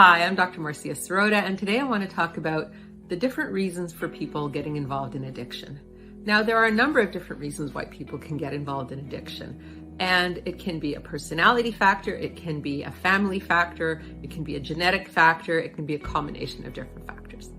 Hi, I'm Dr. Marcia Sirota, and today I want to talk about the different reasons for people getting involved in addiction. Now, there are a number of different reasons why people can get involved in addiction, and it can be a personality factor, it can be a family factor, it can be a genetic factor, it can be a combination of different factors.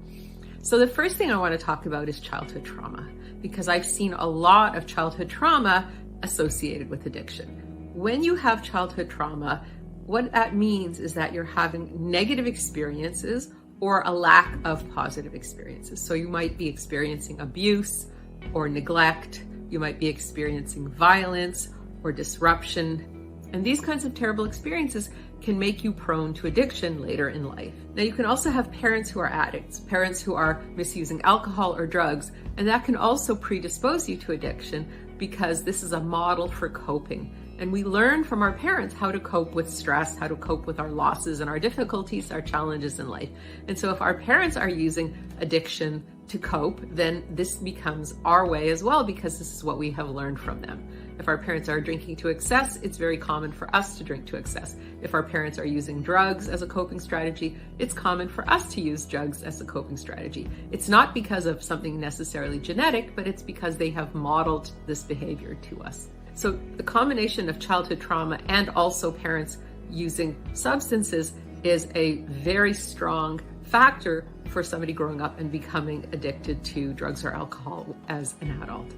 So the first thing I want to talk about is childhood trauma, because I've seen a lot of childhood trauma associated with addiction. When you have childhood trauma, what that means is that you're having negative experiences or a lack of positive experiences. So you might be experiencing abuse or neglect, you might be experiencing violence or disruption, and these kinds of terrible experiences can make you prone to addiction later in life. Now, you can also have parents who are addicts, parents who are misusing alcohol or drugs, and that can also predispose you to addiction because this is a model for coping. And we learn from our parents how to cope with stress, how to cope with our losses and our difficulties, our challenges in life. And so if our parents are using addiction to cope, then this becomes our way as well, because this is what we have learned from them. If our parents are drinking to excess, it's very common for us to drink to excess. If our parents are using drugs as a coping strategy, it's common for us to use drugs as a coping strategy. It's not because of something necessarily genetic, but it's because they have modeled this behavior to us. So the combination of childhood trauma and also parents using substances is a very strong factor for somebody growing up and becoming addicted to drugs or alcohol as an adult.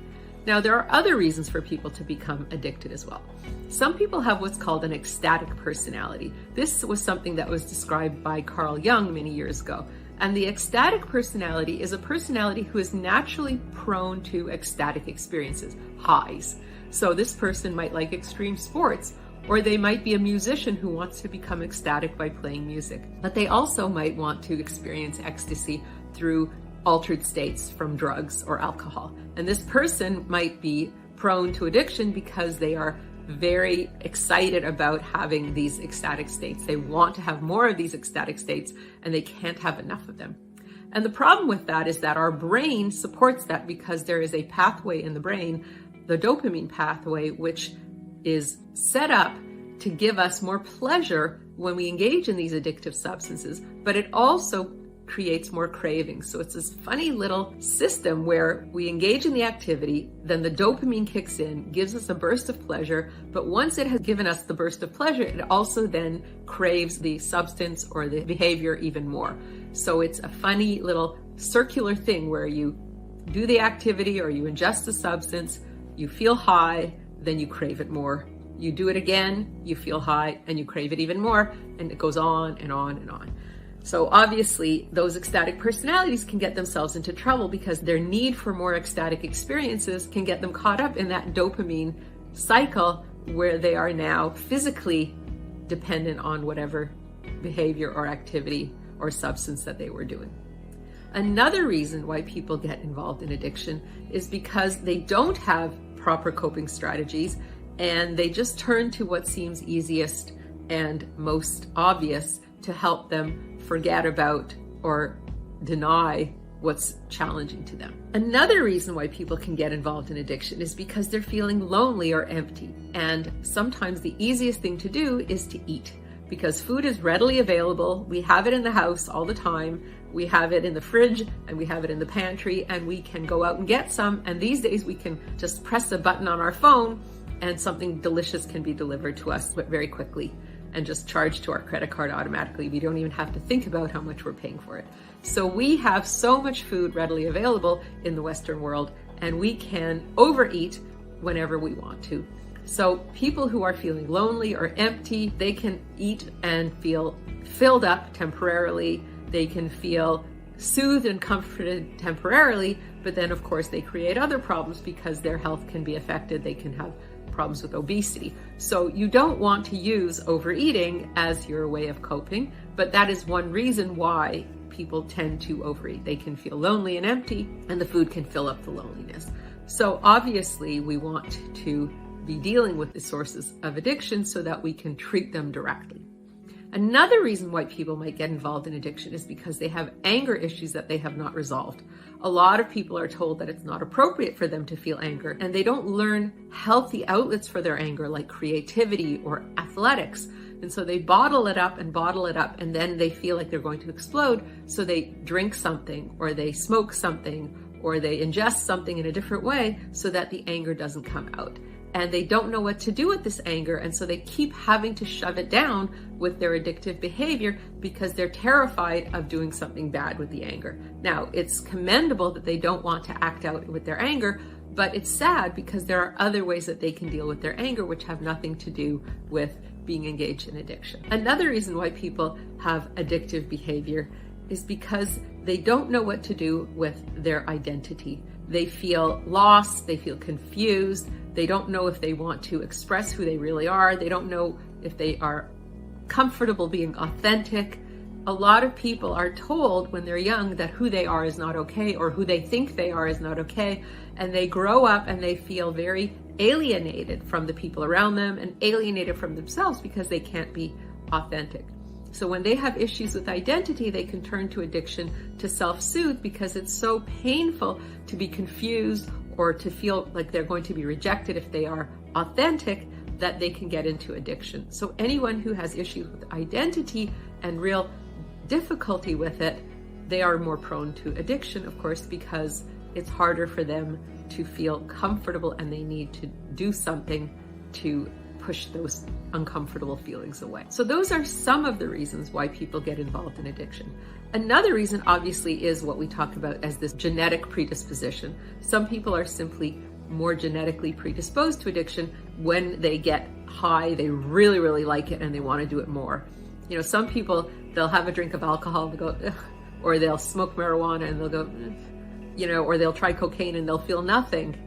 Now, there are other reasons for people to become addicted as well. Some people have what's called an ecstatic personality. This was something that was described by Carl Jung many years ago. And the ecstatic personality is a personality who is naturally prone to ecstatic experiences, highs. So this person might like extreme sports, or they might be a musician who wants to become ecstatic by playing music. But they also might want to experience ecstasy through altered states from drugs or alcohol. And this person might be prone to addiction because they are very excited about having these ecstatic states. They want to have more of these ecstatic states and they can't have enough of them. And the problem with that is that our brain supports that because there is a pathway in the brain, the dopamine pathway, which is set up to give us more pleasure when we engage in these addictive substances, but it also creates more cravings. So it's this funny little system where we engage in the activity, then the dopamine kicks in, gives us a burst of pleasure, but once it has given us the burst of pleasure, it also then craves the substance or the behavior even more. So it's a funny little circular thing where you do the activity or you ingest the substance, you feel high, then you crave it more. You do it again, you feel high, and you crave it even more, and it goes on and on and on. So obviously, those ecstatic personalities can get themselves into trouble because their need for more ecstatic experiences can get them caught up in that dopamine cycle where they are now physically dependent on whatever behavior or activity or substance that they were doing. Another reason why people get involved in addiction is because they don't have proper coping strategies and they just turn to what seems easiest and most obvious to help them forget about or deny what's challenging to them. Another reason why people can get involved in addiction is because they're feeling lonely or empty. And sometimes the easiest thing to do is to eat, because food is readily available. We have it in the house all the time. We have it in the fridge and we have it in the pantry, and we can go out and get some. And these days we can just press a button on our phone and something delicious can be delivered to us very quickly and just charged to our credit card automatically. We don't even have to think about how much we're paying for it. So we have so much food readily available in the Western world, and we can overeat whenever we want to. So people who are feeling lonely or empty, they can eat and feel filled up temporarily. They can feel soothed and comforted temporarily, but then of course they create other problems because their health can be affected. They can have problems with obesity. So you don't want to use overeating as your way of coping, but that is one reason why people tend to overeat. They can feel lonely and empty, and the food can fill up the loneliness. So obviously we want to be dealing with the sources of addiction so that we can treat them directly. Another reason why people might get involved in addiction is because they have anger issues that they have not resolved. A lot of people are told that it's not appropriate for them to feel anger, and they don't learn healthy outlets for their anger like creativity or athletics. And so they bottle it up, and then they feel like they're going to explode. So they drink something, or they smoke something, or they ingest something in a different way so that the anger doesn't come out. And they don't know what to do with this anger, and so they keep having to shove it down with their addictive behavior because they're terrified of doing something bad with the anger. Now, it's commendable that they don't want to act out with their anger, but it's sad because there are other ways that they can deal with their anger which have nothing to do with being engaged in addiction. Another reason why people have addictive behavior is because they don't know what to do with their identity. They feel lost, they feel confused, they don't know if they want to express who they really are, they don't know if they are comfortable being authentic. A lot of people are told when they're young that who they are is not okay, or who they think they are is not okay, and they grow up and they feel very alienated from the people around them and alienated from themselves because they can't be authentic. So when they have issues with identity, they can turn to addiction to self-soothe because it's so painful to be confused or to feel like they're going to be rejected if they are authentic, that they can get into addiction. So anyone who has issues with identity and real difficulty with it, they are more prone to addiction, of course, because it's harder for them to feel comfortable and they need to do something to push those uncomfortable feelings away. So those are some of the reasons why people get involved in addiction. Another reason, obviously, is what we talk about as this genetic predisposition. Some people are simply more genetically predisposed to addiction. When they get high, they really, really like it and they want to do it more. You know, some people, they'll have a drink of alcohol and they'll go, ugh, or they'll smoke marijuana and they'll go, you know, or they'll try cocaine and they'll feel nothing.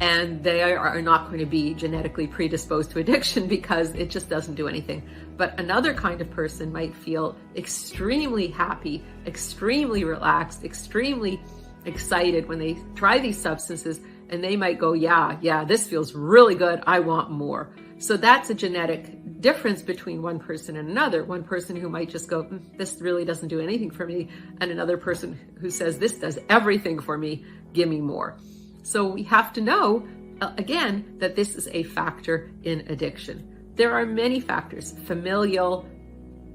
And they are not going to be genetically predisposed to addiction because it just doesn't do anything. But another kind of person might feel extremely happy, extremely relaxed, extremely excited when they try these substances, and they might go, yeah, this feels really good, I want more. So that's a genetic difference between one person and another. One person who might just go, this really doesn't do anything for me, and another person who says, this does everything for me, give me more. So we have to know, again, that this is a factor in addiction. There are many factors: familial,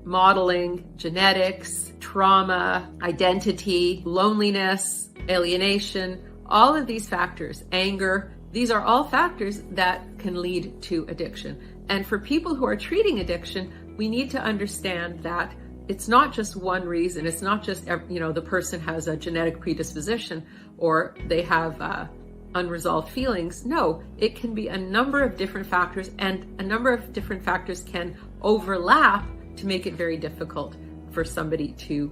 modeling, genetics, trauma, identity, loneliness, alienation, all of these factors, anger, these are all factors that can lead to addiction. And for people who are treating addiction, we need to understand that it's not just one reason. It's not just, you know, the person has a genetic predisposition or they have unresolved feelings. No, it can be a number of different factors, and a number of different factors can overlap to make it very difficult for somebody to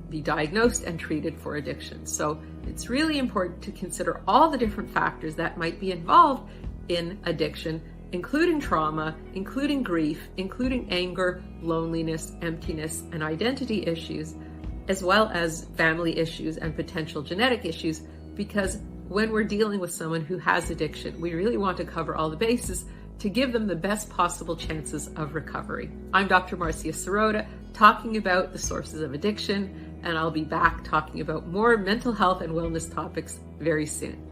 be diagnosed and treated for addiction. So it's really important to consider all the different factors that might be involved in addiction, including trauma, including grief, including anger, loneliness, emptiness, and identity issues, as well as family issues and potential genetic issues, because when we're dealing with someone who has addiction, we really want to cover all the bases to give them the best possible chances of recovery. I'm Dr. Marcia Sirota, talking about the sources of addiction, and I'll be back talking about more mental health and wellness topics very soon.